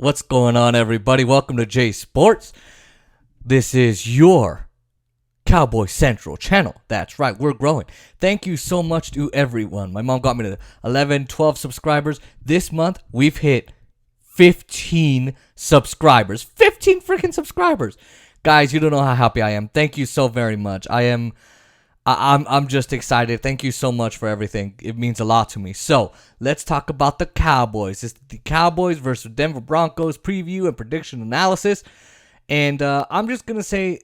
What's going on, everybody? Welcome to J Sports. This is your Cowboy Central channel. That's right, we're growing. Thank you so much to everyone. My mom got me to 11, 12 subscribers. This month, we've hit 15 subscribers. 15 freaking subscribers. Guys, you don't know how happy I am. Thank you so very much. I'm just excited. Thank you so much for everything. It means a lot to me. So let's talk about the Cowboys. It's the Cowboys versus Denver Broncos preview and prediction analysis. And I'm just going to say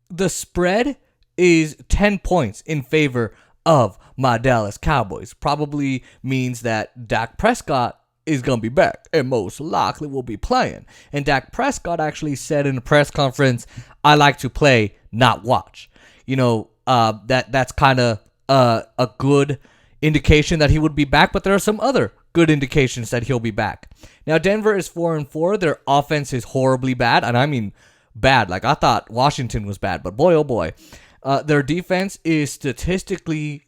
the spread is 10 points in favor of my Dallas Cowboys. Probably means that Dak Prescott is going to be back and most likely will be playing. And Dak Prescott actually said in a press conference, I like to play, not watch. You know, that's kind of a good indication that he would be back, but there are some other good indications that he'll be back. Now, Denver is 4-4. Their offense is horribly bad, and I mean bad. Like, I thought Washington was bad, but boy, oh boy. Their defense is statistically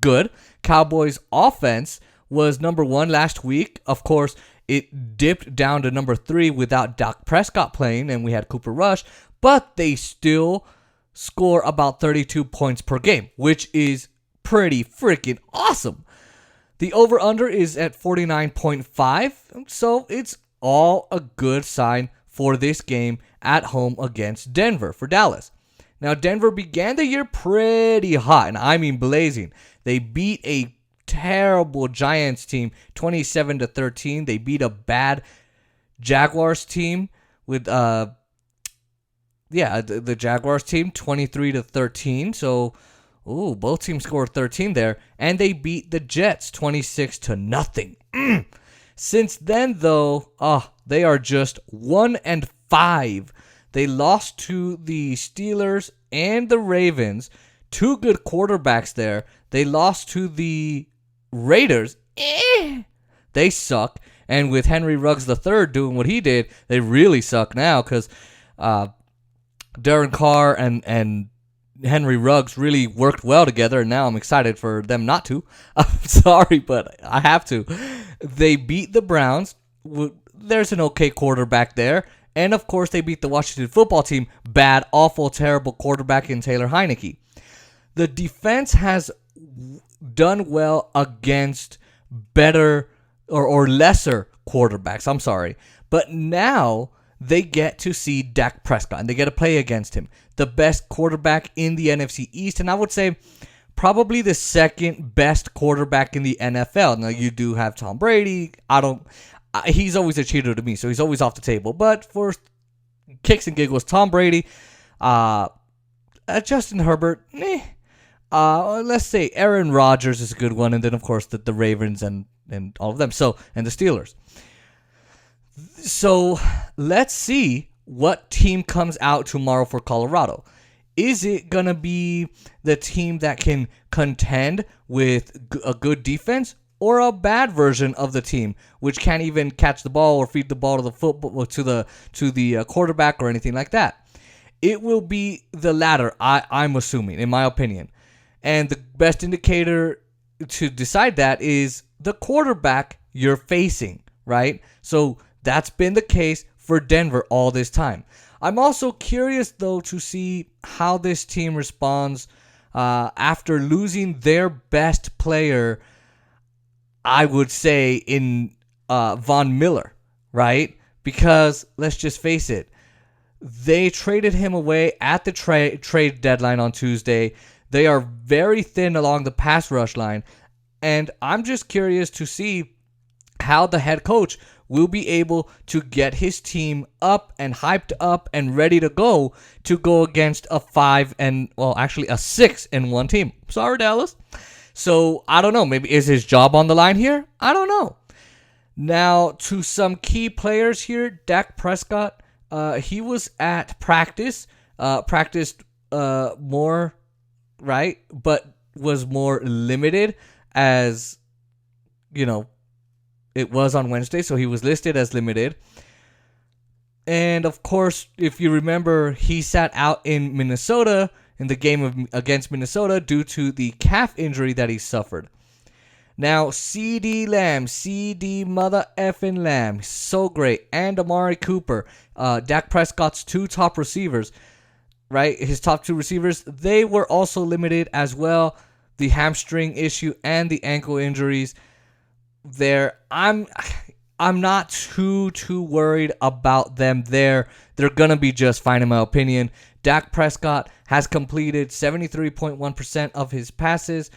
good. Cowboys' offense was number 1 last week. Of course, it dipped down to number 3 without Dak Prescott playing, and we had Cooper Rush, but they still score about 32 points per game, which is pretty freaking awesome. The over-under is at 49.5, so it's all a good sign for this game at home against Denver for Dallas. Now, Denver began the year pretty hot, and I mean blazing. They beat a terrible Giants team 27-13. They beat a bad Jaguars team with the Jaguars team 23-13. So, both teams scored 13 there, and they beat the Jets 26-0. Since then, though, they are just 1-5. They lost to the Steelers and the Ravens. Two good quarterbacks there. They lost to the Raiders. They suck. And with Henry Ruggs III doing what he did, they really suck now because Darren Carr and Henry Ruggs really worked well together, and now I'm excited for them not to. I'm sorry, but I have to. They beat the Browns. There's an okay quarterback there. And, of course, they beat the Washington football team. Bad, awful, terrible quarterback in Taylor Heineke. The defense has done well against better or lesser quarterbacks. I'm sorry. But now they get to see Dak Prescott, and they get to play against him. The best quarterback in the NFC East, and I would say probably the second best quarterback in the NFL. Now, you do have Tom Brady. He's always a cheater to me, so he's always off the table. But for kicks and giggles, Tom Brady, Justin Herbert, let's say Aaron Rodgers is a good one, and then, of course, the Ravens and all of them, and the Steelers. So let's see what team comes out tomorrow for Colorado. Is it going to be the team that can contend with a good defense, or a bad version of the team which can't even catch the ball or feed the ball to the football to the quarterback or anything like that? It will be the latter, I'm assuming, in my opinion. And the best indicator to decide that is the quarterback you're facing, right? So that's been the case for Denver all this time. I'm also curious, though, to see how this team responds after losing their best player, I would say, in Von Miller, right? Because let's just face it, they traded him away at the trade deadline on Tuesday. They are very thin along the pass rush line, and I'm just curious to see how the head coach will be able to get his team up and hyped up and ready to go against a 6-1 team. Sorry, Dallas. So, I don't know. Maybe is his job on the line here? I don't know. Now, to some key players here, Dak Prescott, he was at practiced more, right? But was more limited as, it was on Wednesday, so he was listed as limited. And, of course, if you remember, he sat out in Minnesota in the game against Minnesota due to the calf injury that he suffered. Now, CD Lamb, CD mother effing Lamb, so great. And Amari Cooper, Dak Prescott's two top receivers, right? His top two receivers, they were also limited as well. The hamstring issue and the ankle injuries there. I'm not too worried about them there. They're going to be just fine in my opinion. Dak Prescott has completed 73.1% of his passes,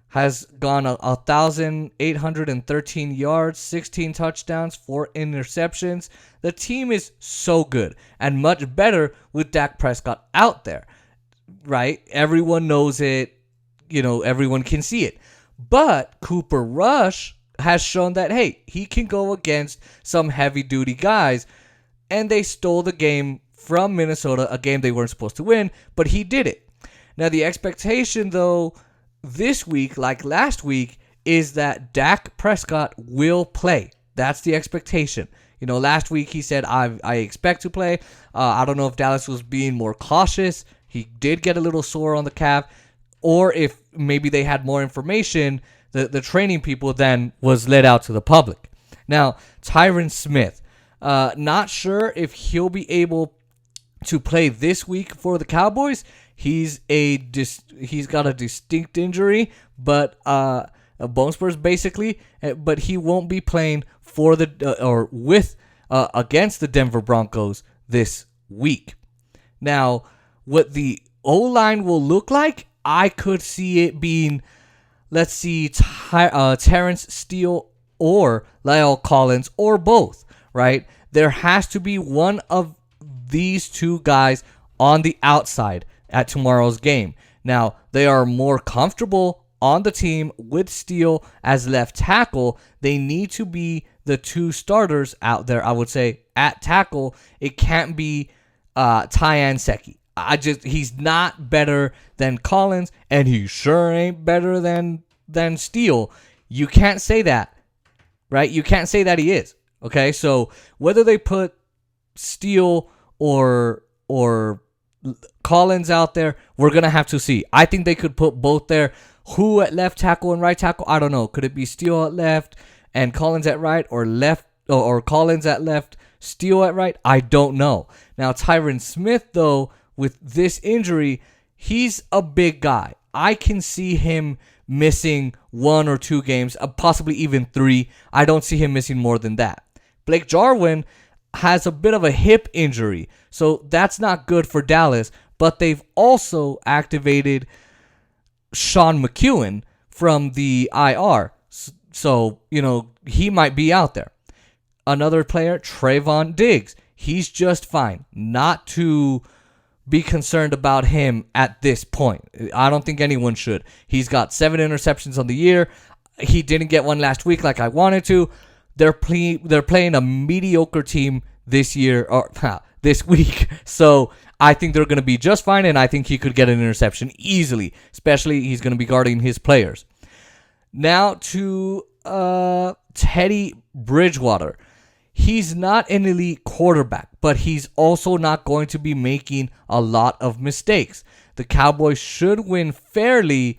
has gone 1,813 yards, 16 touchdowns, 4 interceptions. The team is so good and much better with Dak Prescott out there, right? Everyone knows it. Everyone can see it. But Cooper Rush has shown that, hey, he can go against some heavy-duty guys, and they stole the game from Minnesota, a game they weren't supposed to win, but he did it. Now, the expectation, though, this week, like last week, is that Dak Prescott will play. That's the expectation. Last week he said, I expect to play. I don't know if Dallas was being more cautious. He did get a little sore on the calf, or if maybe they had more information, the training people then was let out to the public. Now, Tyron Smith, not sure if he'll be able to play this week for the Cowboys. He's got a distinct injury, but a bone spurs basically. But he won't be playing for against the Denver Broncos this week. Now, what the O-line will look like, I could see it being, let's see, Terrence Steele or La'el Collins or both, right? There has to be one of these two guys on the outside at tomorrow's game. Now, they are more comfortable on the team with Steele as left tackle. They need to be the two starters out there, I would say, at tackle. It can't be Tyan Secchi. He's not better than Collins, and he sure ain't better than Steele. You can't say that, right? You can't say that he is. Okay, so whether they put Steele or Collins out there, we're gonna have to see. I think they could put both there. Who at left tackle and right tackle? I don't know. Could it be Steele at left and Collins at right, or Collins at left, Steele at right? I don't know. Now Tyron Smith, though, with this injury, he's a big guy. I can see him missing 1 or 2 games, possibly even 3. I don't see him missing more than that. Blake Jarwin has a bit of a hip injury, so that's not good for Dallas, but they've also activated Sean McEwen from the IR, so, he might be out there. Another player, Trayvon Diggs, he's just fine. Not to be concerned about him at this point. I don't think anyone should. He's got 7 interceptions on the year. He didn't get one last week like I wanted to. They're playing a mediocre team this year or this week. So I think they're going to be just fine, and I think he could get an interception easily, especially he's going to be guarding his players. Now to Teddy Bridgewater. He's not an elite quarterback, but he's also not going to be making a lot of mistakes. The Cowboys should win fairly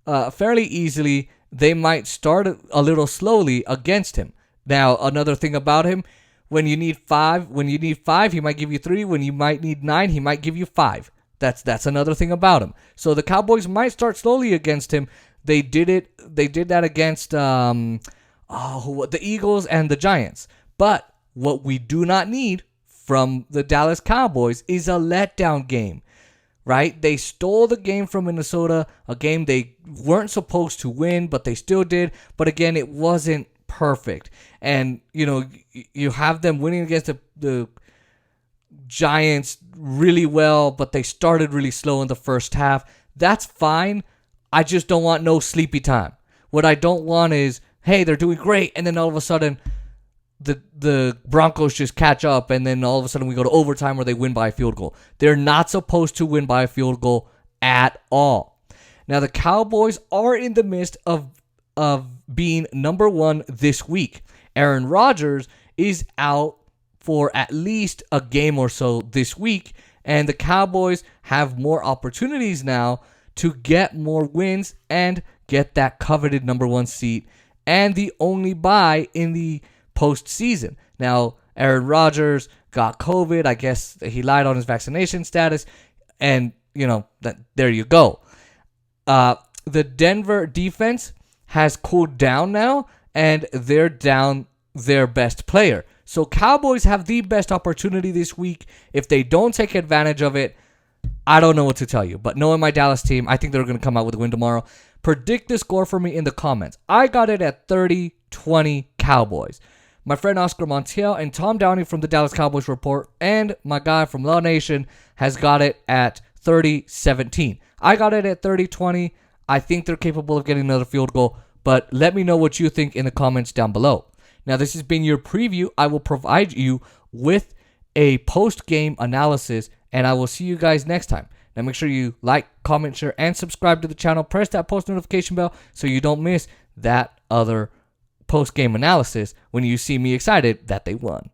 easily. They might start a little slowly against him. Now, another thing about him, when you need 5, he might give you 3. When you might need 9, he might give you 5. That's another thing about him. So the Cowboys might start slowly against him. They did that against the Eagles and the Giants. But what we do not need from the Dallas Cowboys is a letdown game, right? They stole the game from Minnesota, a game they weren't supposed to win, but they still did. But again, it wasn't perfect. And, you have them winning against the Giants really well, but they started really slow in the first half. That's fine. I just don't want no sleepy time. What I don't want is, hey, they're doing great, and then all of a sudden the Broncos just catch up, and then all of a sudden we go to overtime where they win by a field goal. They're not supposed to win by a field goal at all. Now, the Cowboys are in the midst of being number 1 this week. Aaron Rodgers is out for at least a game or so this week, and the Cowboys have more opportunities now to get more wins and get that coveted number 1 seat and the only bye in the postseason. Now, Aaron Rodgers got COVID. I guess he lied on his vaccination status, and there you go. The Denver defense has cooled down now, and they're down their best player. So Cowboys have the best opportunity this week. If they don't take advantage of it, I don't know what to tell you. But knowing my Dallas team, I think they're going to come out with a win tomorrow. Predict the score for me in the comments. I got it at 30-20 Cowboys. My friend Oscar Montiel and Tom Downey from the Dallas Cowboys Report and my guy from Law Nation has got it at 30-17. I got it at 30-20. I think they're capable of getting another field goal, but let me know what you think in the comments down below. Now, this has been your preview. I will provide you with a post-game analysis, and I will see you guys next time. Now, make sure you like, comment, share, and subscribe to the channel. Press that post notification bell so you don't miss that other post-game analysis when you see me excited that they won.